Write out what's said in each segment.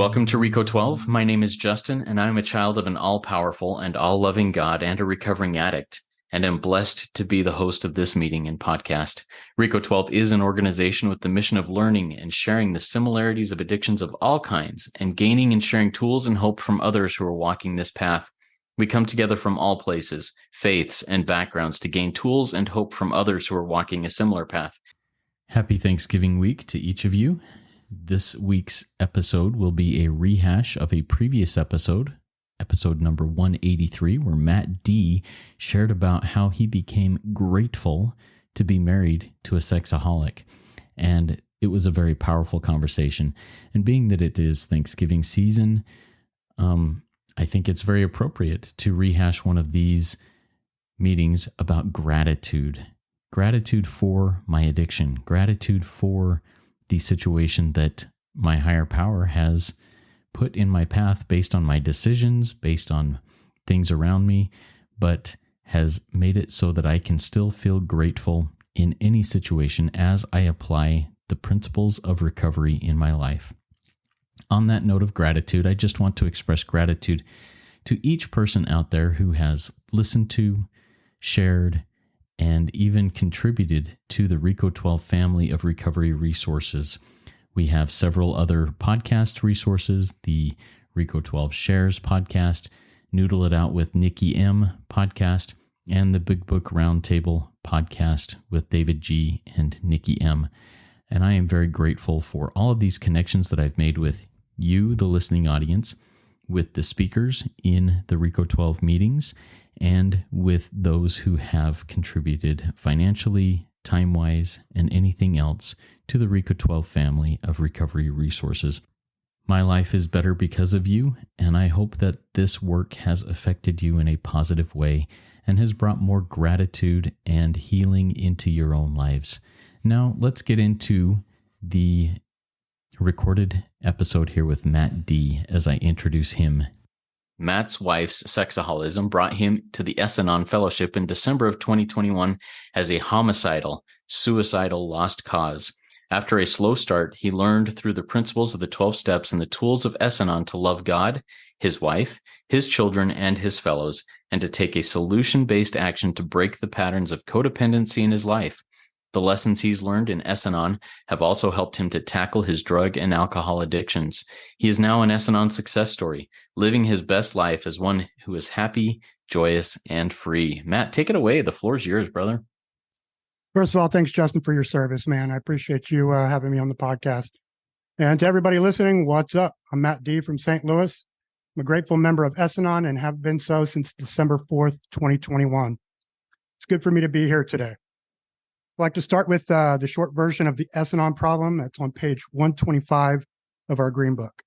Welcome to Rico 12. My name is Justin, and I am a child of an all-powerful and all-loving God and a recovering addict, and am blessed to be the host of this meeting and podcast. Rico 12 is an organization with the mission of learning and sharing the similarities of addictions of all kinds, and gaining and sharing tools and hope from others who are walking this path. We come together from all places, faiths, and backgrounds to gain tools and hope from others who are walking a similar path. Happy Thanksgiving week to each of you. This week's episode will be a rehash of a previous episode number 183, where Matt D shared about how he became grateful to be married to a sexaholic. And it was a very powerful conversation. And being that it is Thanksgiving season, I think it's very appropriate to rehash one of these meetings about gratitude. Gratitude for my addiction, gratitude for the situation that my higher power has put in my path based on my decisions, based on things around me, but has made it so that I can still feel grateful in any situation as I apply the principles of recovery in my life. On that note of gratitude, I just want to express gratitude to each person out there who has listened to, shared, and even contributed to the Rico 12 family of recovery resources. We have several other podcast resources, the Rico 12 Shares podcast, Noodle It Out with Nikki M podcast, and the Big Book Roundtable podcast with David G. and Nikki M. And I am very grateful for all of these connections that I've made with you, the listening audience, with the speakers in the Rico 12 meetings, and with those who have contributed financially, time-wise, and anything else to the Rico 12 family of recovery resources. My life is better because of you, and I hope that this work has affected you in a positive way and has brought more gratitude and healing into your own lives. Now, let's get into the recorded episode here with Matt D as I introduce him. Matt's wife's sexaholism brought him to the S-Anon fellowship in December of 2021 as a homicidal, suicidal lost cause. After a slow start, he learned through the principles of the 12 steps and the tools of S-Anon to love God, his wife, his children, and his fellows, and to take a solution-based action to break the patterns of codependency in his life. The lessons he's learned in S-Anon have also helped him to tackle his drug and alcohol addictions. He is now an S-Anon success story, living his best life as one who is happy, joyous, and free. Matt, take it away. The floor is yours, brother. First of all, thanks, Justin, for your service, man. I appreciate you having me on the podcast. And to everybody listening, what's up? I'm Matt D from St. Louis. I'm a grateful member of S-Anon and have been so since December 4th, 2021. It's good for me to be here today. I'd like to start with the short version of the S-Anon problem that's on page 125 of our Green Book.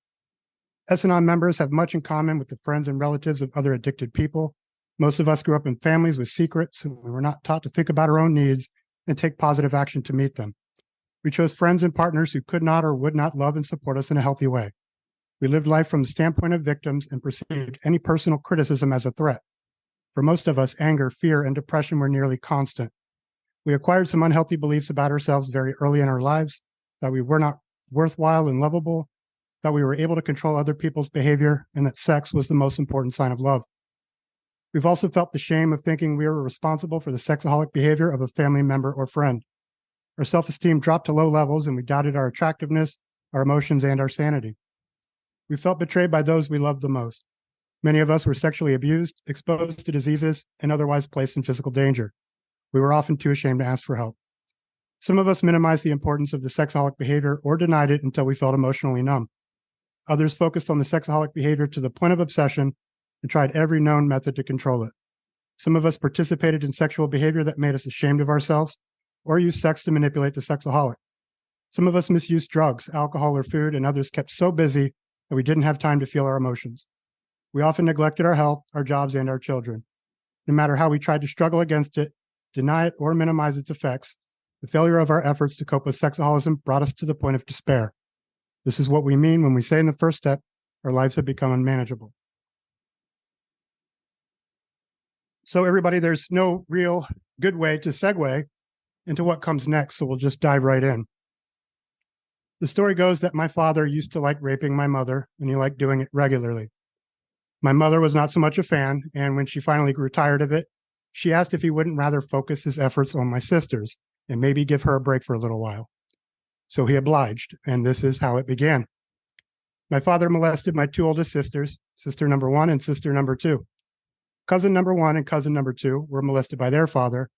S-Anon members have much in common with the friends and relatives of other addicted people. Most of us grew up in families with secrets, and we were not taught to think about our own needs and take positive action to meet them. We chose friends and partners who could not or would not love and support us in a healthy way. We lived life from the standpoint of victims and perceived any personal criticism as a threat. For most of us, anger, fear, and depression were nearly constant. We acquired some unhealthy beliefs about ourselves very early in our lives, that we were not worthwhile and lovable, that we were able to control other people's behavior, and that sex was the most important sign of love. We've also felt the shame of thinking we were responsible for the sexaholic behavior of a family member or friend. Our self-esteem dropped to low levels, and we doubted our attractiveness, our emotions, and our sanity. We felt betrayed by those we loved the most. Many of us were sexually abused, exposed to diseases, and otherwise placed in physical danger. We were often too ashamed to ask for help. Some of us minimized the importance of the sexaholic behavior or denied it until we felt emotionally numb. Others focused on the sexaholic behavior to the point of obsession and tried every known method to control it. Some of us participated in sexual behavior that made us ashamed of ourselves or used sex to manipulate the sexaholic. Some of us misused drugs, alcohol, or food, and others kept so busy that we didn't have time to feel our emotions. We often neglected our health, our jobs, and our children. No matter how we tried to struggle against it, deny it, or minimize its effects, the failure of our efforts to cope with sexaholism brought us to the point of despair. This is what we mean when we say in the first step, our lives have become unmanageable. So everybody, there's no real good way to segue into what comes next, so we'll just dive right in. The story goes that my father used to like raping my mother, and he liked doing it regularly. My mother was not so much a fan, and when she finally grew tired of it, she asked if he wouldn't rather focus his efforts on my sisters and maybe give her a break for a little while. So he obliged, and this is how it began. My father molested my two oldest sisters, sister number 1 and sister number 2. Cousin number 1 and cousin number 2 were molested by their father,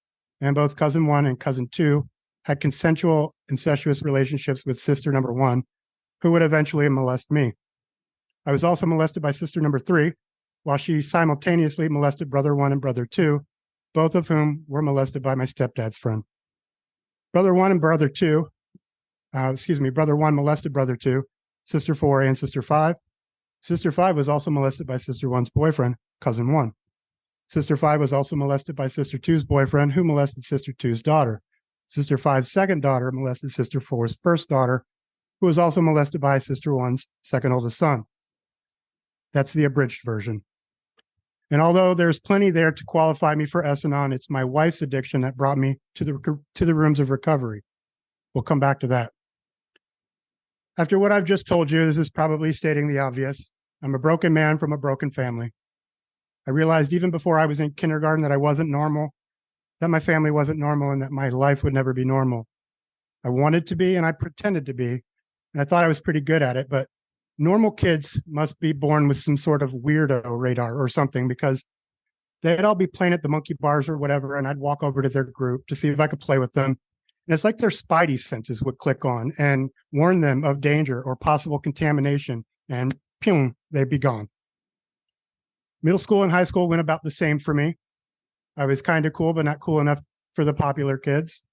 and both cousin 1 and cousin 2 had consensual incestuous relationships with sister number 1, who would eventually molest me. I was also molested by sister number 3, while she simultaneously molested brother 1 and brother 2, both of whom were molested by my stepdad's friend. Brother 1 molested brother 2, sister 4 and sister 5. Sister 5 was also molested by sister 1's boyfriend, cousin 1. Sister 5 was also molested by sister 2's boyfriend, who molested sister 2's daughter. Sister 5's second daughter molested sister 4's first daughter, who was also molested by sister 1's second oldest son. That's the abridged version. And although there's plenty there to qualify me for S-Anon, it's my wife's addiction that brought me to the rooms of recovery. We'll come back to that. After what I've just told you, this is probably stating the obvious. I'm a broken man from a broken family. I realized even before I was in kindergarten that I wasn't normal, that my family wasn't normal, and that my life would never be normal. I wanted to be, and I pretended to be, and I thought I was pretty good at it, but normal kids must be born with some sort of weirdo radar or something, because they'd all be playing at the monkey bars or whatever, and I'd walk over to their group to see if I could play with them. And it's like their spidey senses would click on and warn them of danger or possible contamination, and pew, they'd be gone. Middle school and high school went about the same for me. I was kind of cool, but not cool enough for the popular kids.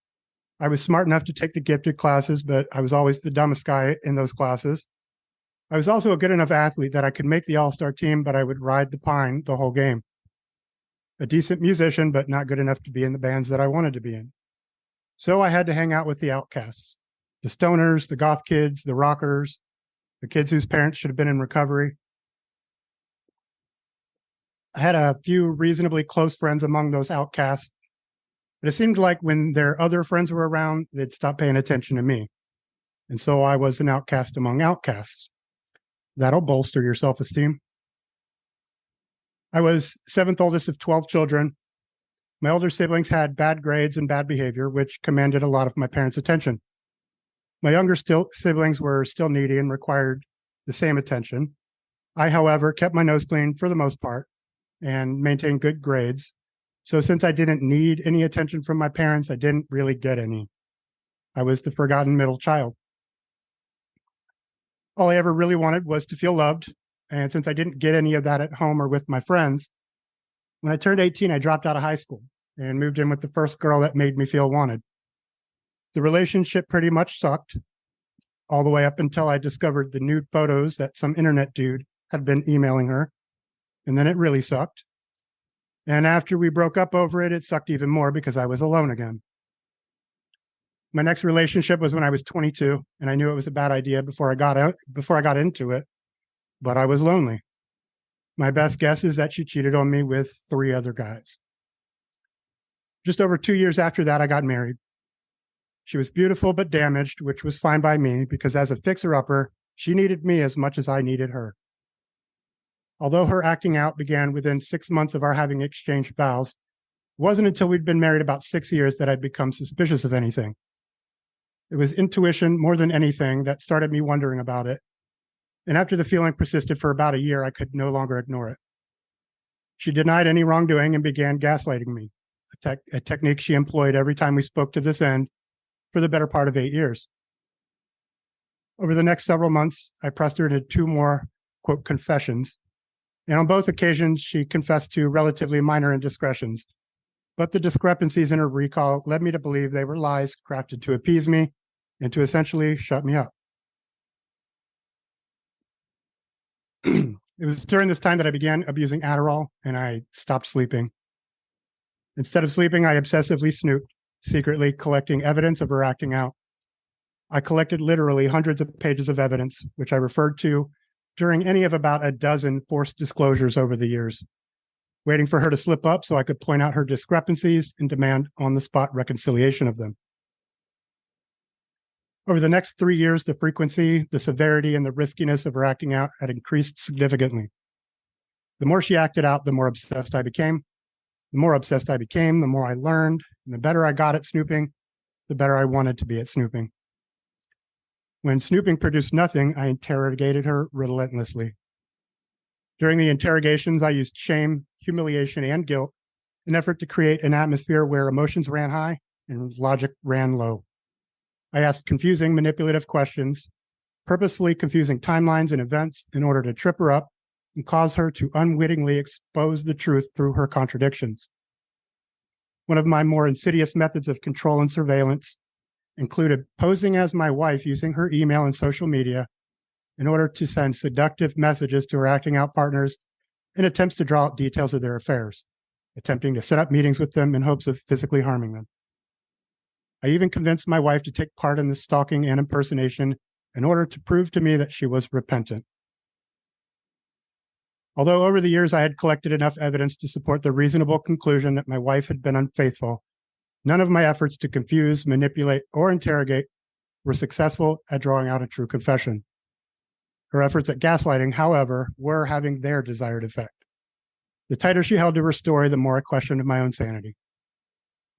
I was smart enough to take the gifted classes, but I was always the dumbest guy in those classes. I was also a good enough athlete that I could make the all-star team, but I would ride the pine the whole game. A decent musician, but not good enough to be in the bands that I wanted to be in. So I had to hang out with the outcasts, the stoners, the goth kids, the rockers, the kids whose parents should have been in recovery. I had a few reasonably close friends among those outcasts, but it seemed like when their other friends were around, they'd stop paying attention to me. And so I was an outcast among outcasts. That'll bolster your self-esteem. I was seventh oldest of 12 children. My older siblings had bad grades and bad behavior, which commanded a lot of my parents' attention. My younger siblings were still needy and required the same attention. I, however, kept my nose clean for the most part and maintained good grades. So since I didn't need any attention from my parents, I didn't really get any. I was the forgotten middle child. All I ever really wanted was to feel loved. And since I didn't get any of that at home or with my friends, when I turned 18, I dropped out of high school and moved in with the first girl that made me feel wanted. The relationship pretty much sucked all the way up until I discovered the nude photos that some internet dude had been emailing her. And then it really sucked. And after we broke up over it, it sucked even more because I was alone again. My next relationship was when I was 22, and I knew it was a bad idea before I got into it, but I was lonely. My best guess is that she cheated on me with 3 other guys. Just over 2 years after that, I got married. She was beautiful but damaged, which was fine by me because as a fixer-upper, she needed me as much as I needed her. Although her acting out began within 6 months of our having exchanged vows, it wasn't until we'd been married about 6 years that I'd become suspicious of anything. It was intuition more than anything that started me wondering about it. And after the feeling persisted for about a year, I could no longer ignore it. She denied any wrongdoing and began gaslighting me, a technique she employed every time we spoke to this end for the better part of 8 years. Over the next several months, I pressed her into 2 more, quote, confessions. And on both occasions, she confessed to relatively minor indiscretions. But the discrepancies in her recall led me to believe they were lies crafted to appease me and to essentially shut me up. It was during this time that I began abusing Adderall and I stopped sleeping. Instead of sleeping, I obsessively snooped, secretly collecting evidence of her acting out. I collected literally hundreds of pages of evidence, which I referred to during any of about a dozen forced disclosures over the years, waiting for her to slip up so I could point out her discrepancies and demand on-the-spot reconciliation of them. Over the next 3 years, the frequency, the severity, and the riskiness of her acting out had increased significantly. The more she acted out, the more obsessed I became. The more obsessed I became, the more I learned, and the better I got at snooping, the better I wanted to be at snooping. When snooping produced nothing, I interrogated her relentlessly. During the interrogations, I used shame, humiliation, and guilt in an effort to create an atmosphere where emotions ran high and logic ran low. I asked confusing, manipulative questions, purposefully confusing timelines and events in order to trip her up and cause her to unwittingly expose the truth through her contradictions. One of my more insidious methods of control and surveillance included posing as my wife using her email and social media in order to send seductive messages to her acting out partners in attempts to draw out details of their affairs, attempting to set up meetings with them in hopes of physically harming them. I even convinced my wife to take part in the stalking and impersonation in order to prove to me that she was repentant. Although over the years I had collected enough evidence to support the reasonable conclusion that my wife had been unfaithful, none of my efforts to confuse, manipulate, or interrogate were successful at drawing out a true confession. Her efforts at gaslighting, however, were having their desired effect. The tighter she held to her story, the more I questioned my own sanity.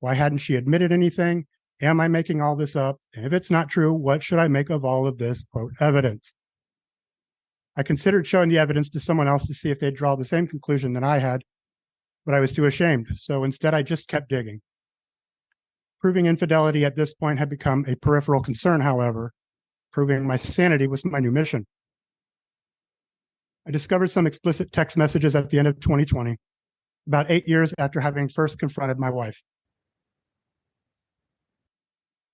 Why hadn't she admitted anything? Am I making all this up? And if it's not true, what should I make of all of this, quote, evidence? I considered showing the evidence to someone else to see if they'd draw the same conclusion that I had, but I was too ashamed. So instead, I just kept digging. Proving infidelity at this point had become a peripheral concern, however. Proving my sanity was my new mission. I discovered some explicit text messages at the end of 2020, about 8 years after having first confronted my wife.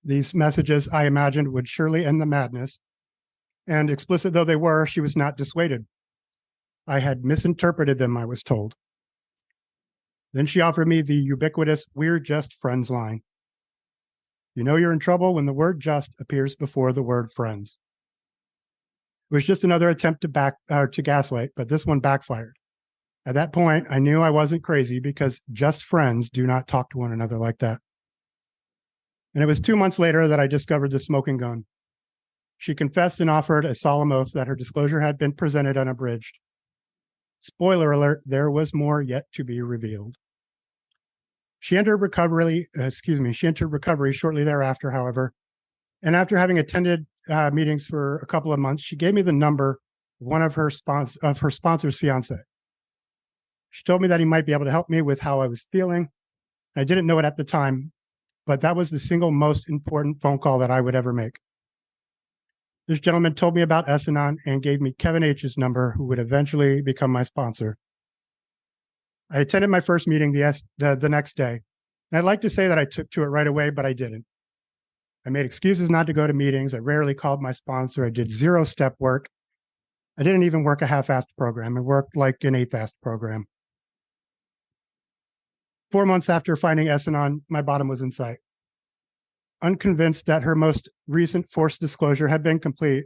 These messages, I imagined, would surely end the madness, and explicit though they were, she was not dissuaded. I had misinterpreted them, I was told. Then she offered me the ubiquitous "we're just friends" line. You know you're in trouble when the word "just" appears before the word "friends." It was just another attempt to gaslight, but this one backfired. At that point, I knew I wasn't crazy because just friends do not talk to one another like that. And it was 2 months later that I discovered the smoking gun. She confessed and offered a solemn oath that her disclosure had been presented unabridged. Spoiler alert, there was more yet to be revealed. She entered recovery shortly thereafter, however, and after having attended meetings for a couple of months, she gave me the number of one of her sponsor's fiance. She told me that he might be able to help me with how I was feeling. I didn't know it at the time, but that was the single most important phone call that I would ever make. This gentleman told me about S-Anon and gave me Kevin H's number, who would eventually become my sponsor. I attended my first meeting the next day, and I'd like to say that I took to it right away, but I didn't. I made excuses not to go to meetings. I rarely called my sponsor. I did 0 step work. I didn't even work a half-assed program. I worked like an 8th-assed program. 4 months after finding S-Anon, my bottom was in sight. Unconvinced that her most recent forced disclosure had been complete,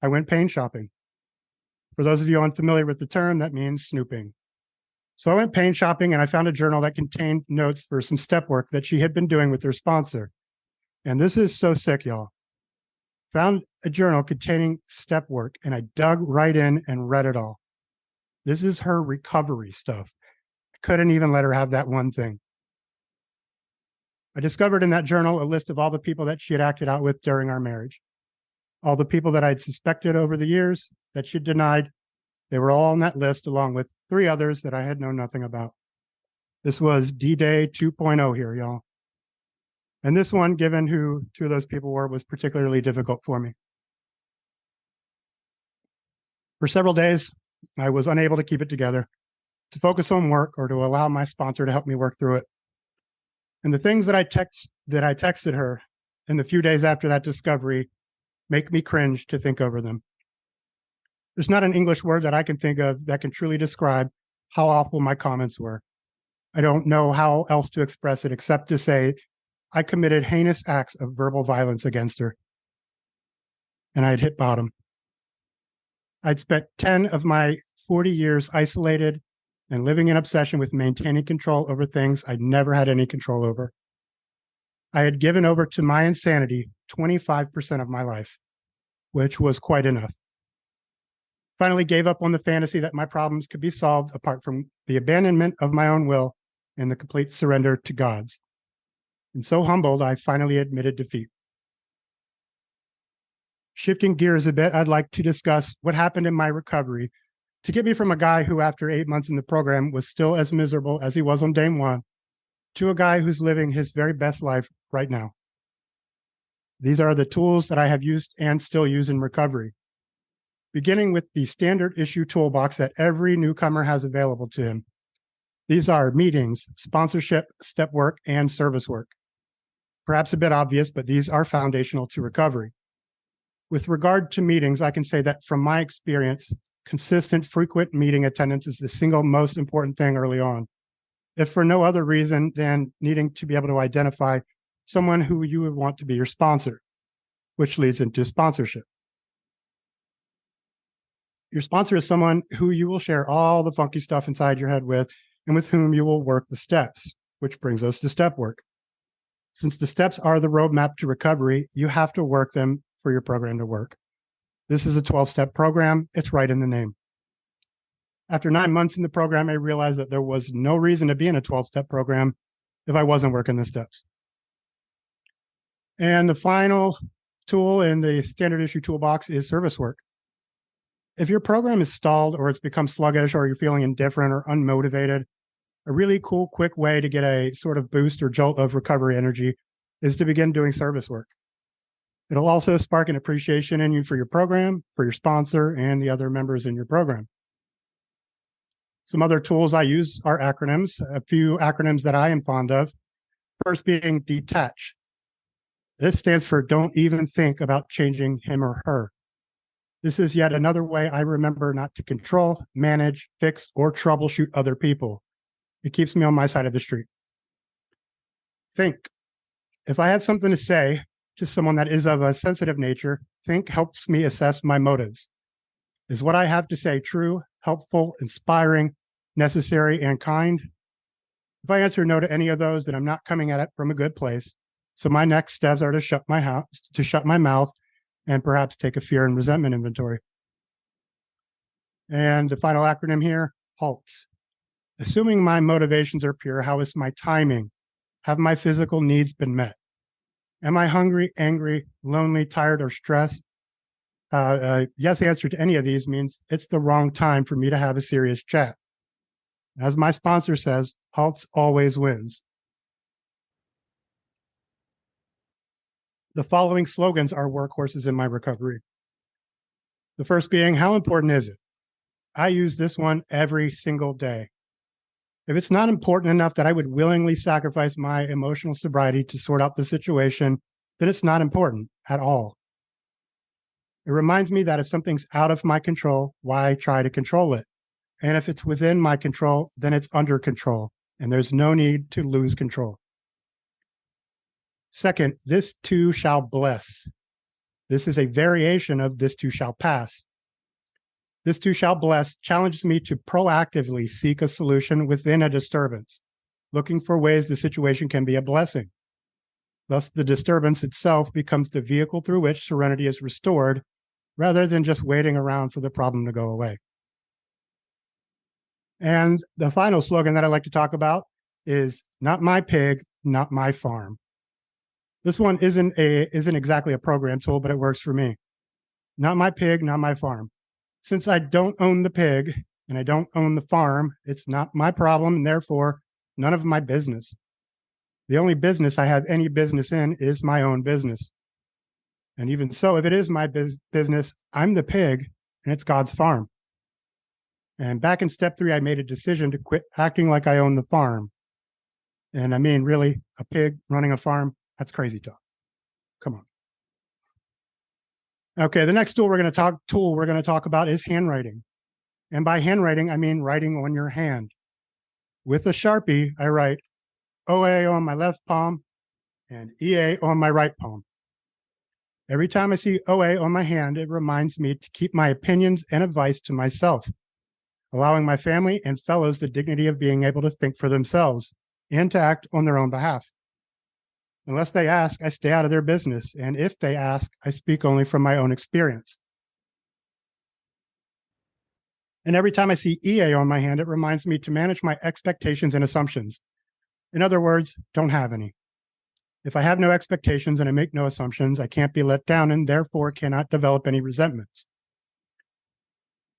I went pain shopping. For those of you unfamiliar with the term, that means snooping. So I went pain shopping and I found a journal that contained notes for some step work that she had been doing with her sponsor. And this is so sick, y'all. Found a journal containing step work and I dug right in and read it all. This is her recovery stuff. I couldn't even let her have that one thing. I discovered in that journal a list of all the people that she had acted out with during our marriage. All the people that I'd suspected over the years that she'd denied, they were all on that list, along with 3 others that I had known nothing about. This was D-Day 2.0 here, y'all. And this one, given who 2 of those people were, was particularly difficult for me. For several days, I was unable to keep it together, to focus on work, or to allow my sponsor to help me work through it. And the things that I texted her in the few days after that discovery make me cringe to think over them. There's not an English word that I can think of that can truly describe how awful my comments were. I don't know how else to express it except to say I committed heinous acts of verbal violence against her. And I had hit bottom. I'd spent 10 of my 40 years isolated and living in obsession with maintaining control over things I'd never had any control over. I had given over to my insanity 25% of my life, which was quite enough. Finally gave up on the fantasy that my problems could be solved apart from the abandonment of my own will and the complete surrender to God's. And so humbled, I finally admitted defeat. Shifting gears a bit, I'd like to discuss what happened in my recovery to get me from a guy who, after 8 months in the program, was still as miserable as he was on day one, to a guy who's living his very best life right now. These are the tools that I have used and still use in recovery, beginning with the standard issue toolbox that every newcomer has available to him. These are meetings, sponsorship, step work, and service work. Perhaps a bit obvious, but these are foundational to recovery. With regard to meetings, I can say that from my experience, consistent, frequent meeting attendance is the single most important thing early on, if for no other reason than needing to be able to identify someone who you would want to be your sponsor, which leads into sponsorship. Your sponsor is someone who you will share all the funky stuff inside your head with and with whom you will work the steps, which brings us to step work. Since the steps are the roadmap to recovery, you have to work them for your program to work. This is a 12-step program. It's right in the name. After 9 months in the program, I realized that there was no reason to be in a 12-step program if I wasn't working the steps. And the final tool in the standard issue toolbox is service work. If your program is stalled or it's become sluggish or you're feeling indifferent or unmotivated, a really cool, quick way to get a sort of boost or jolt of recovery energy is to begin doing service work. It'll also spark an appreciation in you for your program, for your sponsor, and the other members in your program. Some other tools I use are acronyms, a few acronyms that I am fond of. First being DETACH. This stands for don't even think about changing him or her. This is yet another way I remember not to control, manage, fix, or troubleshoot other people. It keeps me on my side of the street. Think. If I have something to say to someone that is of a sensitive nature, think helps me assess my motives. Is what I have to say true, helpful, inspiring, necessary, and kind? If I answer no to any of those, then I'm not coming at it from a good place. So my next steps are to shut my mouth, and perhaps take a fear and resentment inventory. And the final acronym here, HALT. Assuming my motivations are pure, how is my timing? Have my physical needs been met? Am I hungry, angry, lonely, tired, or stressed? Yes answer to any of these means it's the wrong time for me to have a serious chat. As my sponsor says, HALT always wins. The following slogans are workhorses in my recovery. The first being, how important is it? I use this one every single day. If it's not important enough that I would willingly sacrifice my emotional sobriety to sort out the situation, then it's not important at all. It reminds me that if something's out of my control, why try to control it? And if it's within my control, then it's under control, and there's no need to lose control. Second, this too shall bless. This is a variation of this too shall pass. This too shall bless challenges me to proactively seek a solution within a disturbance, looking for ways the situation can be a blessing. Thus, the disturbance itself becomes the vehicle through which serenity is restored, rather than just waiting around for the problem to go away. And the final slogan that I like to talk about is not my pig, not my farm. This one isn't exactly a program tool, but it works for me. Not my pig, not my farm. Since I don't own the pig and I don't own the farm, it's not my problem and therefore none of my business. The only business I have any business in is my own business. And even so, if it is my business, I'm the pig and it's God's farm. And back in step 3, I made a decision to quit acting like I own the farm. And I mean, really, a pig running a farm, that's crazy talk. Come on. Okay, the next tool we're going to talk about is handwriting. And by handwriting, I mean writing on your hand. With a Sharpie, I write OA on my left palm and EA on my right palm. Every time I see OA on my hand, it reminds me to keep my opinions and advice to myself, allowing my family and fellows the dignity of being able to think for themselves and to act on their own behalf. Unless they ask, I stay out of their business. And if they ask, I speak only from my own experience. And every time I see EA on my hand, it reminds me to manage my expectations and assumptions. In other words, don't have any. If I have no expectations and I make no assumptions, I can't be let down and therefore cannot develop any resentments.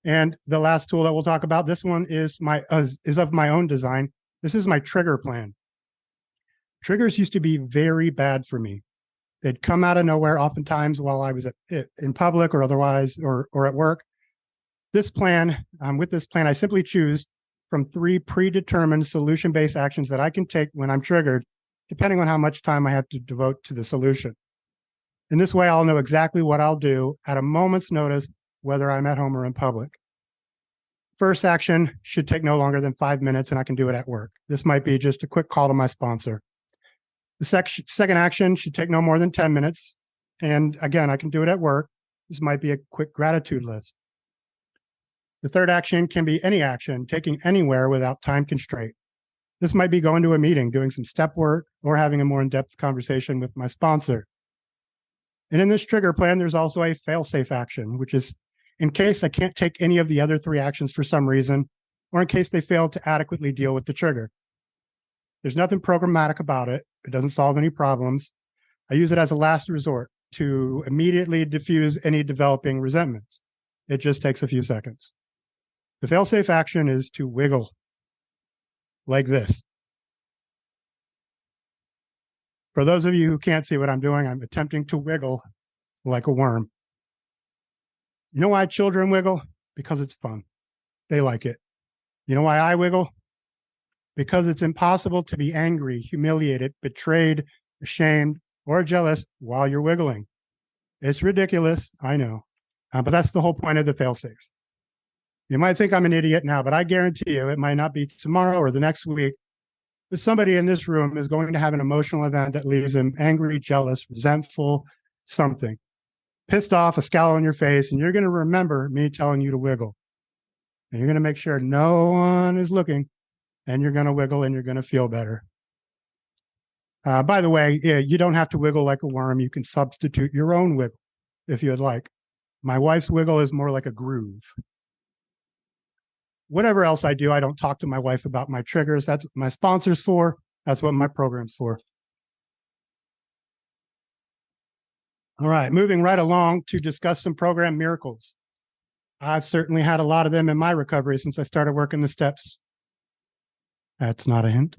And the last tool that we'll talk about, this one is of my own design. This is my trigger plan. Triggers used to be very bad for me. They'd come out of nowhere, oftentimes while I was in public or otherwise, or at work. With this plan, I simply choose from 3 predetermined solution-based actions that I can take when I'm triggered, depending on how much time I have to devote to the solution. In this way, I'll know exactly what I'll do at a moment's notice, whether I'm at home or in public. First action should take no longer than 5 minutes, and I can do it at work. This might be just a quick call to my sponsor. The second action should take no more than 10 minutes. And again, I can do it at work. This might be a quick gratitude list. The third action can be any action, taking anywhere without time constraint. This might be going to a meeting, doing some step work, or having a more in-depth conversation with my sponsor. And in this trigger plan, there's also a fail-safe action, which is in case I can't take any of the other 3 actions for some reason, or in case they fail to adequately deal with the trigger. There's nothing programmatic about it. It doesn't solve any problems. I use it as a last resort to immediately diffuse any developing resentments. It just takes a few seconds. The fail-safe action is to wiggle like this. For those of you who can't see what I'm doing, I'm attempting to wiggle like a worm. You know why children wiggle? Because it's fun. They like it. You know why I wiggle? Because it's impossible to be angry, humiliated, betrayed, ashamed, or jealous while you're wiggling. It's ridiculous, I know, but that's the whole point of the fail-safe. You might think I'm an idiot now, but I guarantee you it might not be tomorrow or the next week, but somebody in this room is going to have an emotional event that leaves them angry, jealous, resentful, something. Pissed off, a scowl on your face, and you're going to remember me telling you to wiggle. And you're going to make sure no one is looking, and you're going to wiggle and you're going to feel better. By the way, you don't have to wiggle like a worm. You can substitute your own wiggle if you'd like. My wife's wiggle is more like a groove. Whatever else I do, I don't talk to my wife about my triggers. That's what my sponsor's for. That's what my program's for. All right, moving right along to discuss some program miracles. I've certainly had a lot of them in my recovery since I started working the steps. That's not a hint.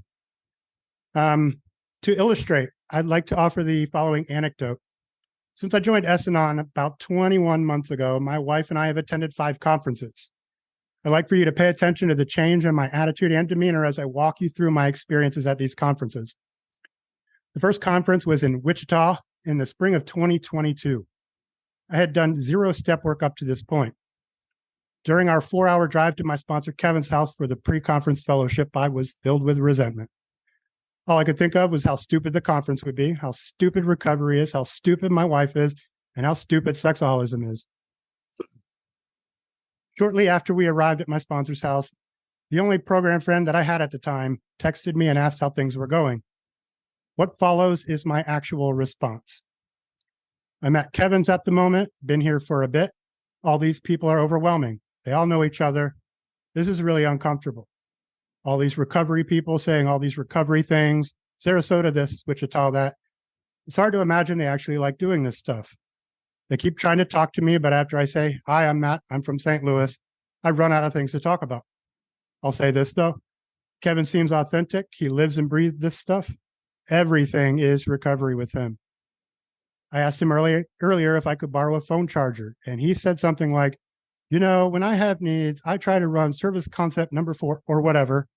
To illustrate, I'd like to offer the following anecdote. Since I joined S-Anon about 21 months ago, my wife and I have attended 5 conferences. I'd like for you to pay attention to the change in my attitude and demeanor as I walk you through my experiences at these conferences. The first conference was in Wichita in the spring of 2022. I had done 0 step work up to this point. During our 4-hour drive to my sponsor Kevin's house for the pre-conference fellowship, I was filled with resentment. All I could think of was how stupid the conference would be, how stupid recovery is, how stupid my wife is, and how stupid sexaholism is. Shortly after we arrived at my sponsor's house, the only program friend that I had at the time texted me and asked how things were going. What follows is my actual response. I'm at Kevin's at the moment, been here for a bit. All these people are overwhelming. They all know each other. This is really uncomfortable. All these recovery people saying all these recovery things, Sarasota this, Wichita that. It's hard to imagine they actually like doing this stuff. They keep trying to talk to me, but after I say, hi, I'm Matt, I'm from St. Louis, I run out of things to talk about. I'll say this though, Kevin seems authentic. He lives and breathes this stuff. Everything is recovery with him. I asked him earlier if I could borrow a phone charger, and he said something like, you know, when I have needs, I try to run service concept number 4 or whatever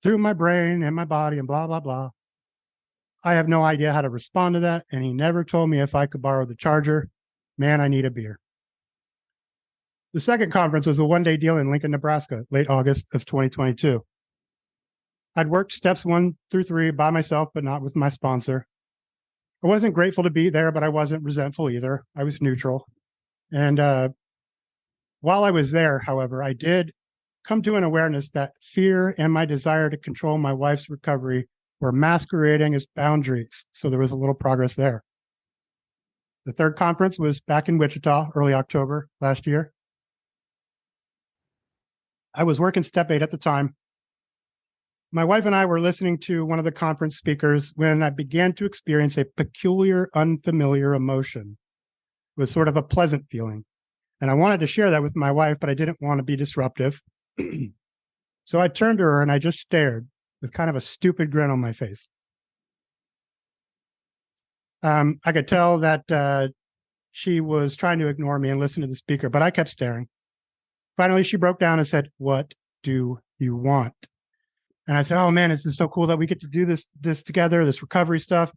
through my brain and my body and blah, blah, blah. I have no idea how to respond to that, and he never told me if I could borrow the charger. Man, I need a beer. The second conference was a one-day deal in Lincoln, Nebraska, late August of 2022. I'd worked steps 1 through 3 by myself, but not with my sponsor. I wasn't grateful to be there, but I wasn't resentful either. I was neutral. And while I was there, however, I did come to an awareness that fear and my desire to control my wife's recovery were masquerading as boundaries. So there was a little progress there. The third conference was back in Wichita, early October last year. I was working Step 8 at the time. My wife and I were listening to one of the conference speakers when I began to experience a peculiar, unfamiliar emotion. It was sort of a pleasant feeling. And I wanted to share that with my wife, but I didn't want to be disruptive. So I turned to her and I just stared with kind of a stupid grin on my face. I could tell that she was trying to ignore me and listen to the speaker, but I kept staring. Finally, she broke down and said, "What do you want?" And I said, "Oh man, this is so cool that we get to do this together, this recovery stuff."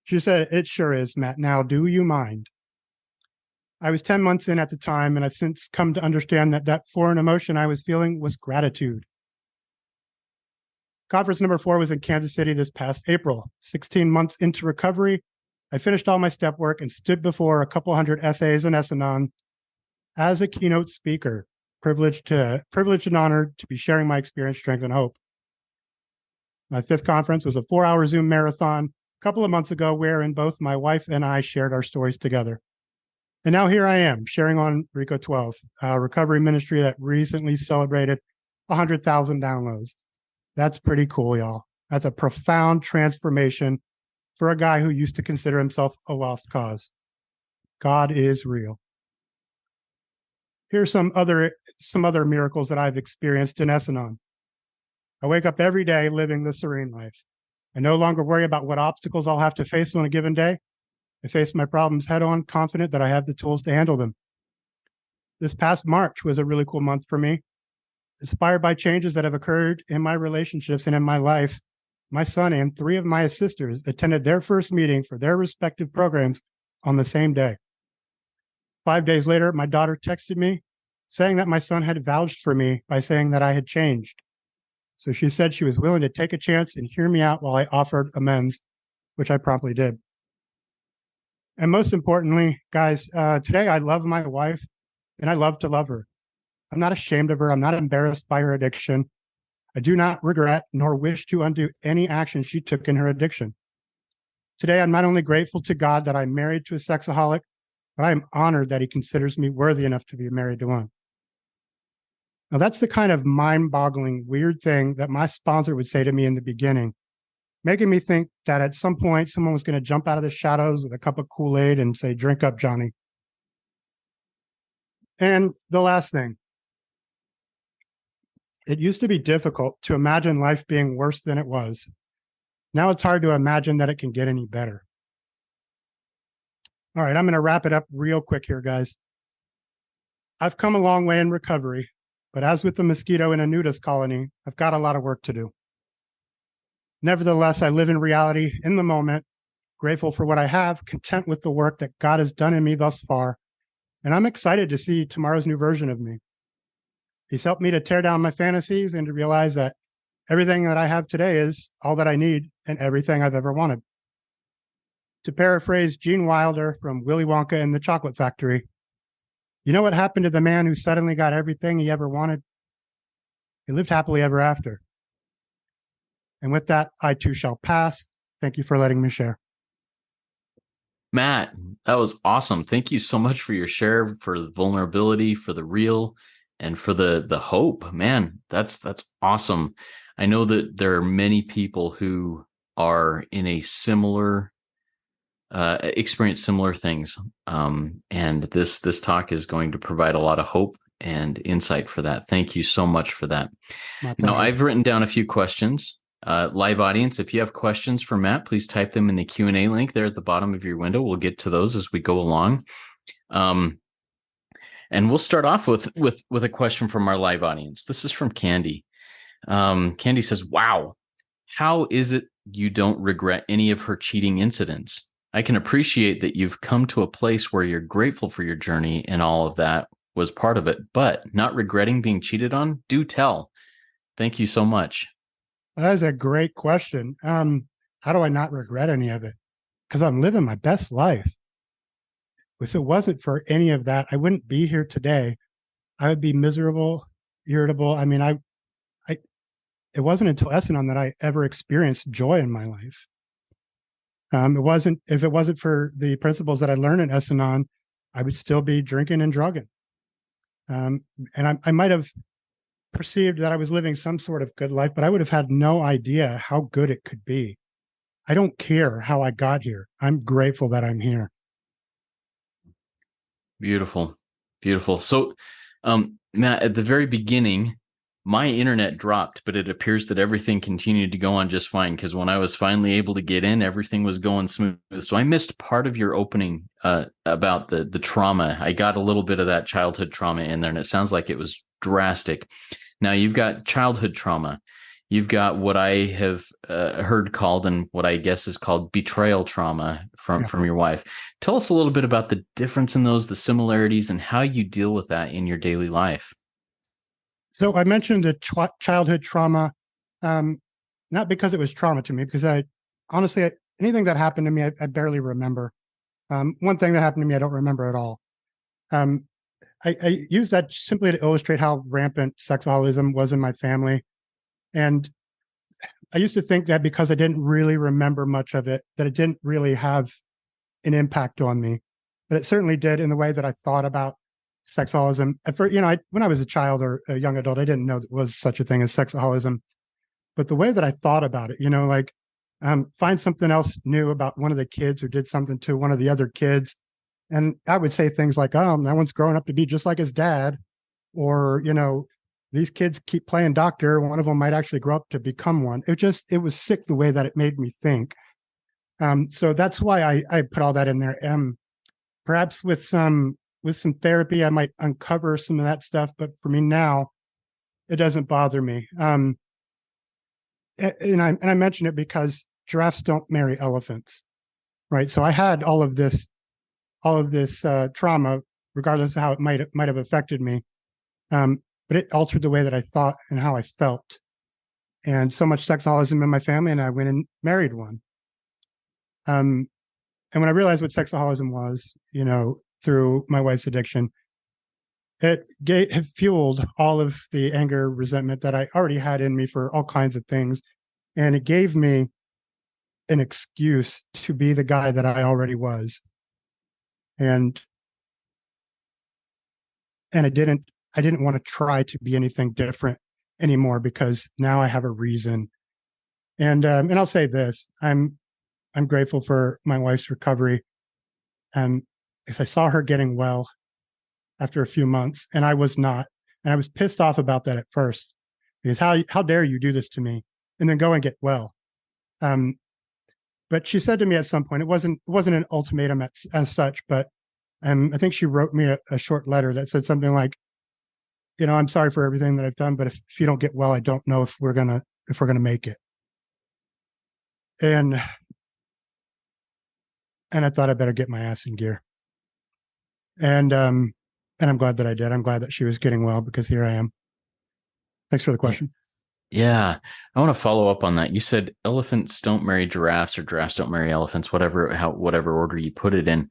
She said, "It sure is, Matt. Now, do you mind?" I was 10 months in at the time, and I've since come to understand that foreign emotion I was feeling was gratitude. Conference number 4 was in Kansas City this past April. 16 months into recovery, I finished all my step work and stood before a couple hundred essays and S-Anon as a keynote speaker, privileged and honored to be sharing my experience, strength, and hope. My 5th conference was a 4-hour Zoom marathon a couple of months ago, wherein both my wife and I shared our stories together. And now here I am sharing on Rico 12, a recovery ministry that recently celebrated 100,000 downloads. That's pretty cool, y'all. That's a profound transformation for a guy who used to consider himself a lost cause. God is real. Here's some other miracles that I've experienced in S-Anon. I wake up every day living the serene life. I no longer worry about what obstacles I'll have to face on a given day. I face my problems head on, confident that I have the tools to handle them. This past March was a really cool month for me. Inspired by changes that have occurred in my relationships and in my life, my son and 3 of my sisters attended their first meeting for their respective programs on the same day. 5 days later, my daughter texted me saying that my son had vouched for me by saying that I had changed. So she said she was willing to take a chance and hear me out while I offered amends, which I promptly did. And most importantly, guys, today I love my wife and I love to love her. I'm not ashamed of her. I'm not embarrassed by her addiction. I do not regret nor wish to undo any action she took in her addiction. Today, I'm not only grateful to God that I'm married to a sexaholic, but I am honored that he considers me worthy enough to be married to one. Now, that's the kind of mind-boggling, weird thing that my sponsor would say to me in the beginning, making me think that at some point someone was going to jump out of the shadows with a cup of Kool-Aid and say, "Drink up, Johnny." And the last thing, it used to be difficult to imagine life being worse than it was. Now it's hard to imagine that it can get any better. All right, I'm going to wrap it up real quick here, guys. I've come a long way in recovery, but as with the mosquito in a nudist colony, I've got a lot of work to do. Nevertheless, I live in reality, in the moment, grateful for what I have, content with the work that God has done in me thus far, and I'm excited to see tomorrow's new version of me. He's helped me to tear down my fantasies and to realize that everything that I have today is all that I need and everything I've ever wanted. To paraphrase Gene Wilder from Willy Wonka and the Chocolate Factory, you know what happened to the man who suddenly got everything he ever wanted? He lived happily ever after. And with that, I too shall pass. Thank you for letting me share. Matt, that was awesome. Thank you so much for your share, for the vulnerability, for the real, and for the hope. Man, that's awesome. I know that there are many people who are in a similar experience similar things. And this talk is going to provide a lot of hope and insight for that. Thank you so much for that. Now, I've written down a few questions. Live audience, if you have questions for Matt, please type them in the Q&A link there at the bottom of your window. We'll get to those as we go along. And we'll start off with a question from our live audience. This is from Candy. Candy says, "Wow, how is it you don't regret any of her cheating incidents? I can appreciate that you've come to a place where you're grateful for your journey and all of that was part of it, but not regretting being cheated on? Do tell. Thank you so much." That is a great question. How do I not regret any of it? Because I'm living my best life. If it wasn't for any of that, I wouldn't be here today. I would be miserable, irritable. I mean, it wasn't until S-Anon that I ever experienced joy in my life. If it wasn't for the principles that I learned in S-Anon, I would still be drinking and drugging. And I might have perceived that I was living some sort of good life, but I would have had no idea how good it could be. I don't care how I got here. I'm grateful that I'm here. Beautiful. Beautiful. So, Matt, at the very beginning, my internet dropped, but it appears that everything continued to go on just fine, because when I was finally able to get in, everything was going smooth. So I missed part of your opening about the trauma. I got a little bit of that childhood trauma in there, and it sounds like it was drastic. Now, you've got childhood trauma. You've got what I have heard called, and what I guess is called, betrayal trauma from your wife. Tell us a little bit about the difference in those, the similarities, and how you deal with that in your daily life. So I mentioned the childhood trauma, not because it was trauma to me, because honestly, anything that happened to me, I barely remember. One thing that happened to me, I don't remember at all. I use that simply to illustrate how rampant sexaholism was in my family. And I used to think that because I didn't really remember much of it, that it didn't really have an impact on me. But it certainly did in the way that I thought about sexaholism. When I was a child or a young adult, I didn't know there was such a thing as sexaholism. But the way that I thought about it, find something else new about one of the kids who did something to one of the other kids. And I would say things like, oh, that one's growing up to be just like his dad. Or, these kids keep playing doctor. One of them might actually grow up to become one. It was sick the way that it made me think. So that's why I put all that in there. Perhaps with some therapy, I might uncover some of that stuff. But for me now, it doesn't bother me. And I mention it because giraffes don't marry elephants, right? So I had all of this trauma, regardless of how it might have affected me. But it altered the way that I thought and how I felt. And so much sexaholism in my family, and I went and married one. And when I realized what sexaholism was, through my wife's addiction, it fueled all of the anger, resentment that I already had in me for all kinds of things. And it gave me an excuse to be the guy that I already was. And I didn't want to try to be anything different anymore, because now I have a reason. And I'll say this, I'm grateful for my wife's recovery. Because I saw her getting well after a few months, and I was not. And I was pissed off about that at first, because how dare you do this to me and then go and get well. But she said to me at some point, it wasn't an ultimatum as such, but I think she wrote me a short letter that said something like, I'm sorry for everything that I've done, but if you don't get well, I don't know if we're gonna make it. And I thought I better get my ass in gear. And I'm glad that I did. I'm glad that she was getting well, because here I am. Thanks for the question. Yeah. I want to follow up on that. You said elephants don't marry giraffes, or giraffes don't marry elephants, whatever order you put it in.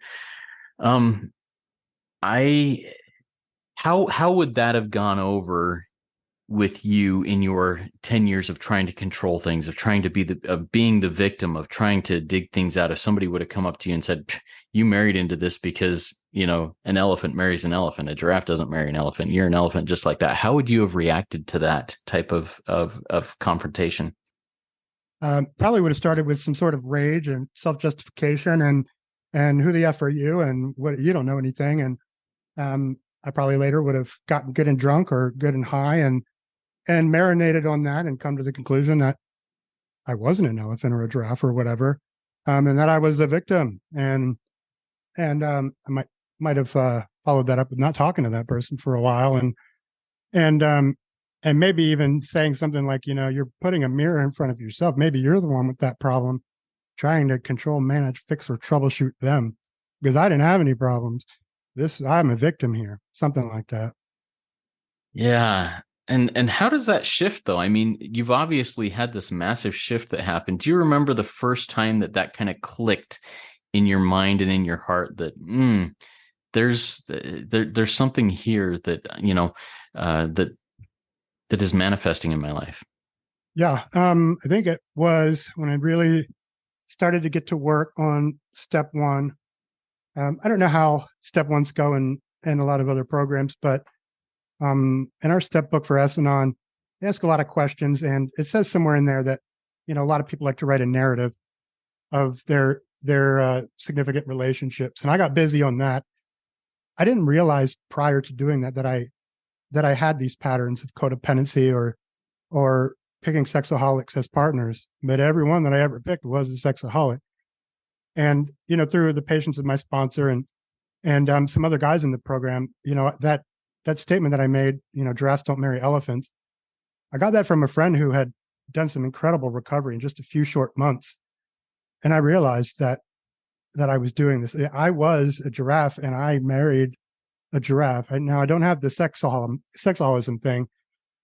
How would that have gone over with you in your 10 years of trying to control things, of trying to be being the victim, of trying to dig things out? If somebody would have come up to you and said, you married into this because, an elephant marries an elephant, a giraffe doesn't marry an elephant, you're an elephant just like that. How would you have reacted to that type of confrontation? Probably would have started with some sort of rage and self-justification and who the F are you, and what, you don't know anything. And I probably later would have gotten good and drunk or good and high and marinated on that and come to the conclusion that I wasn't an elephant or a giraffe or whatever, and that I was the victim. And I might have followed that up with not talking to that person for a while, and maybe even saying something like, you're putting a mirror in front of yourself. Maybe you're the one with that problem, trying to control, manage, fix, or troubleshoot them, because I didn't have any problems. I'm a victim here, something like that. Yeah. And how does that shift, though? I mean, you've obviously had this massive shift that happened. Do you remember the first time that kind of clicked in your mind and in your heart that there's something here that that is manifesting in my life? Yeah. I think it was when I really started to get to work on step one. I don't know how step ones go in a lot of other programs, but in our step book for S-Anon, they ask a lot of questions, and it says somewhere in there that a lot of people like to write a narrative of their significant relationships, and I got busy on that. I didn't realize prior to doing that I had these patterns of codependency or picking sexaholics as partners, but every one that I ever picked was a sexaholic. And through the patience of my sponsor and some other guys in the program, that statement that I made, giraffes don't marry elephants. I got that from a friend who had done some incredible recovery in just a few short months, and I realized that I was doing this. I was a giraffe, and I married a giraffe. Now I don't have the sexaholism thing,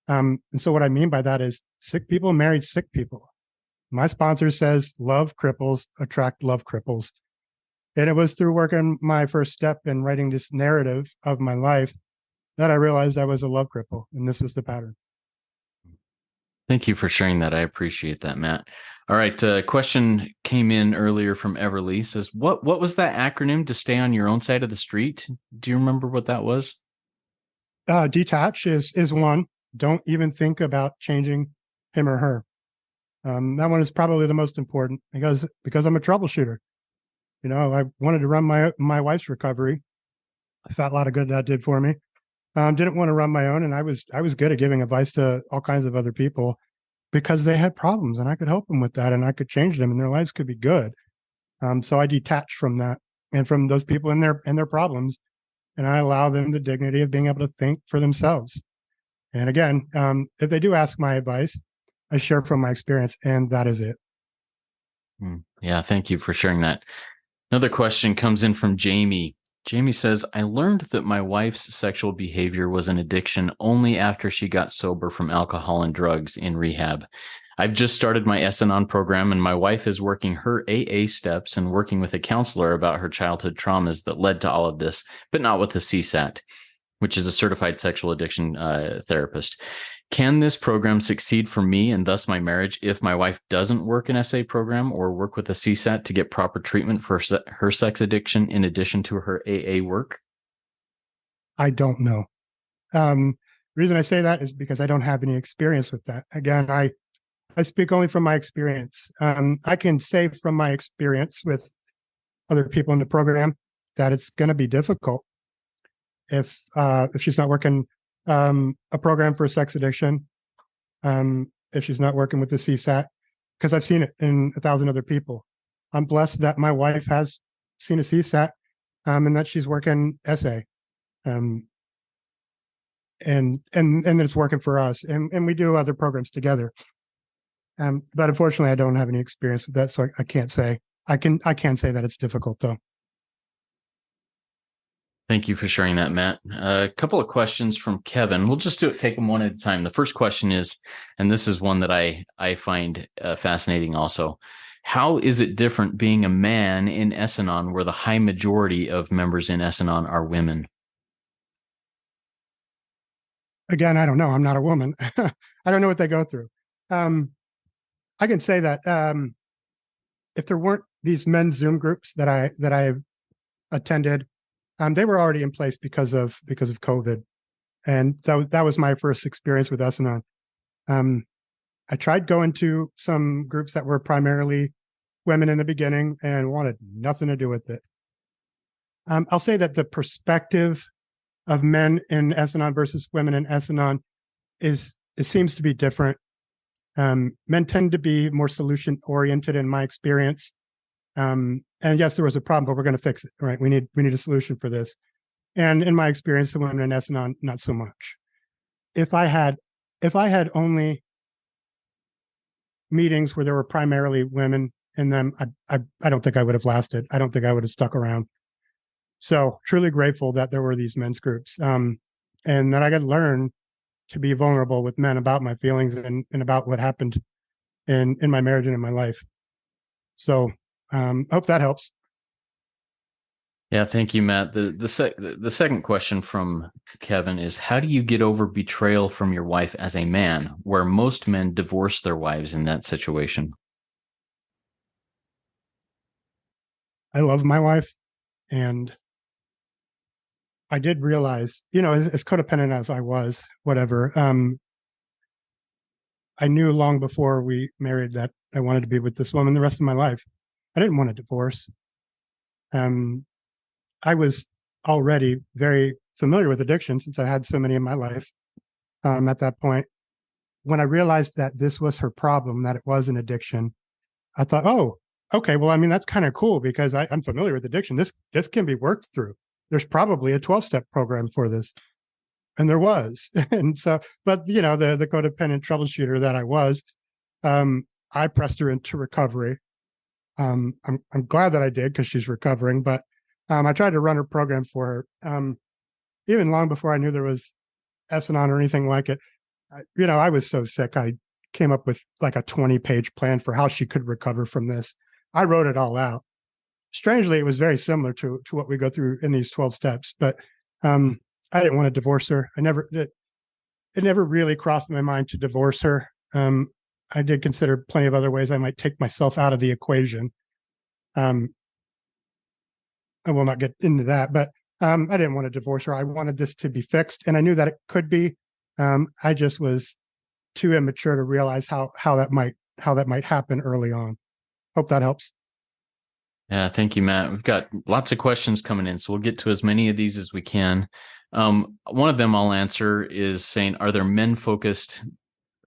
and so what I mean by that is sick people married sick people. My sponsor says love cripples attract love cripples. And it was through working my first step in writing this narrative of my life that I realized I was a love cripple, and this was the pattern. Thank you for sharing that. I appreciate that, Matt. All right. Question came in earlier from Everly. Says, what was that acronym to stay on your own side of the street? Do you remember what that was? Detach is one. Don't even think about changing him or her. That one is probably the most important because I'm a troubleshooter. I wanted to run my wife's recovery. I thought a lot of good that did for me. Didn't want to run my own, and I was good at giving advice to all kinds of other people because they had problems, and I could help them with that, and I could change them, and their lives could be good. So I detached from that and from those people and their problems, and I allow them the dignity of being able to think for themselves. And again, if they do ask my advice, I share from my experience, and that is it. Yeah, thank you for sharing that. Another question comes in from Jamie. Jamie says, I learned that my wife's sexual behavior was an addiction only after she got sober from alcohol and drugs in rehab. I've just started my S-Anon program, and my wife is working her AA steps and working with a counselor about her childhood traumas that led to all of this, but not with a CSAT, which is a certified sexual addiction therapist. Can this program succeed for me and thus my marriage if my wife doesn't work an SA program or work with a CSAT to get proper treatment for her sex addiction in addition to her AA work? I don't know. The reason I say that is because I don't have any experience with that. Again, I speak only from my experience. I can say from my experience with other people in the program that it's going to be difficult if she's not working a program for sex addiction, if she's not working with the CSAT, because I've seen it in 1,000 other people. I'm blessed that my wife has seen a CSAT and that she's working SA. And that it's working for us, and we do other programs together. But unfortunately, I don't have any experience with that, so I can't say. I can say that it's difficult, though. Thank you for sharing that, Matt. A couple of questions from Kevin. We'll just take them one at a time. The first question is, and this is one that I find fascinating also. How is it different being a man in S-Anon where the high majority of members in S-Anon are women? Again, I don't know. I'm not a woman. I don't know what they go through. I can say that if there weren't these men's Zoom groups that I attended, they were already in place because of COVID, and that was my first experience with S-Anon. I tried going to some groups that were primarily women in the beginning and wanted nothing to do with it. I'll say that the perspective of men in S-Anon versus women in S-Anon it seems to be different. Men tend to be more solution oriented in my experience. And yes, there was a problem, but we're going to fix it. Right? We need a solution for this. And in my experience, the women in S-Anon, not so much. If I had only meetings where there were primarily women in them, I don't think I would have lasted. I don't think I would have stuck around. So truly grateful that there were these men's groups, and that I could learn to be vulnerable with men about my feelings and about what happened in my marriage and in my life. So I hope that helps. Yeah, thank you, Matt. The second question from Kevin is, how do you get over betrayal from your wife as a man, where most men divorce their wives in that situation? I love my wife, and I did realize, as codependent as I was, whatever, I knew long before we married that I wanted to be with this woman the rest of my life. I didn't want a divorce. Um, I was already very familiar with addiction since I had so many in my life. At that point, when I realized that this was her problem, that it was an addiction, I thought, oh, okay, well, I mean, that's kind of cool because I'm familiar with addiction. This can be worked through. There's probably a 12-step program for this. And there was. And so, but the codependent troubleshooter that I was, I pressed her into recovery. I'm glad that I did because she's recovering, but I tried to run her program for her. Even long before I knew there was S-Anon or anything like it. I was so sick. I came up with like a 20-page plan for how she could recover from this. I wrote it all out. Strangely, it was very similar to what we go through in these 12 steps, but I didn't want to divorce her. It never really crossed my mind to divorce her. I did consider plenty of other ways I might take myself out of the equation. I will not get into that, but I didn't want to divorce her. I wanted this to be fixed, and I knew that it could be. I just was too immature to realize how that might happen early on. Hope that helps. Yeah, thank you, Matt. We've got lots of questions coming in, so we'll get to as many of these as we can. One of them I'll answer is saying, are there men-focused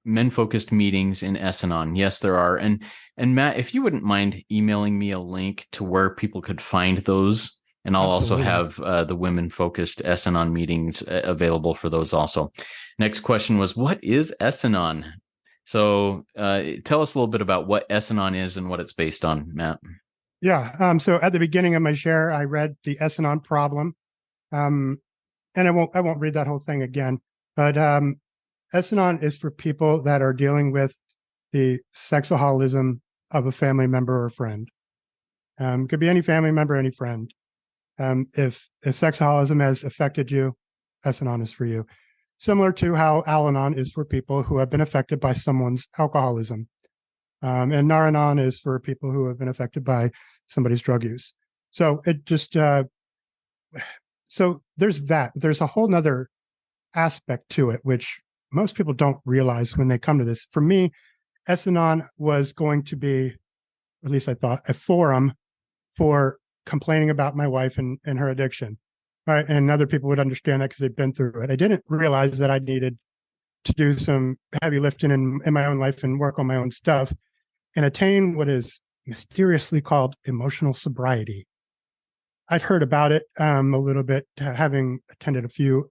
meetings in S-Anon? Yes, there are. And Matt, if you wouldn't mind emailing me a link to where people could find those, and I'll Absolutely. also have the women-focused S-Anon meetings available for those also. Next question was, what is S-Anon? So tell us a little bit about what S-Anon is and what it's based on, Matt. Yeah. So at the beginning of my share, I read the S-Anon problem, and I won't read that whole thing again. But S-Anon is for people that are dealing with the sexaholism of a family member or friend. Could be any family member, any friend. If sexaholism has affected you, S-Anon is for you. Similar to how Al-Anon is for people who have been affected by someone's alcoholism. And Nar-Anon is for people who have been affected by somebody's drug use. So it just, so there's that. There's a whole nother aspect to it, which most people don't realize when they come to this. For me, S-Anon was going to be, at least I thought, a forum for complaining about my wife and her addiction. Right. And other people would understand that because they've been through it. I didn't realize that I needed to do some heavy lifting in my own life and work on my own stuff and attain what is mysteriously called emotional sobriety. I'd heard about it a little bit, having attended a few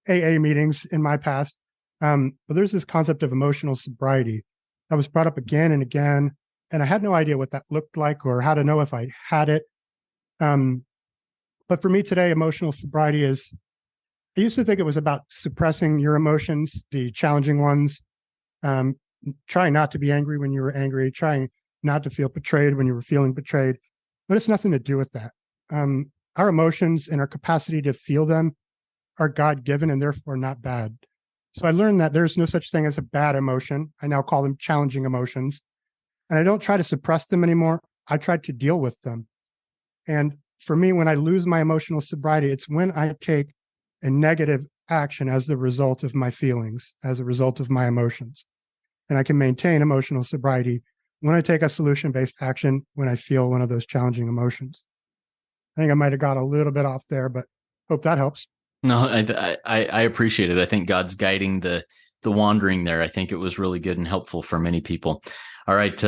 AA meetings in my past. But there's this concept of emotional sobriety that was brought up again and again. And I had no idea what that looked like or how to know if I had it. But for me today, emotional sobriety is, I used to think it was about suppressing your emotions, the challenging ones, trying not to be angry when you were angry, trying not to feel betrayed when you were feeling betrayed. But it's nothing to do with that. Our emotions and our capacity to feel them are God-given and therefore not bad. So I learned that there's no such thing as a bad emotion. I now call them challenging emotions. And I don't try to suppress them anymore. I try to deal with them. And for me, when I lose my emotional sobriety, it's when I take a negative action as the result of my feelings, as a result of my emotions. And I can maintain emotional sobriety when I take a solution-based action when I feel one of those challenging emotions. I think I might have got a little bit off there, but hope that helps. No, I appreciate it. I think God's guiding the wandering there. I think it was really good and helpful for many people. All right,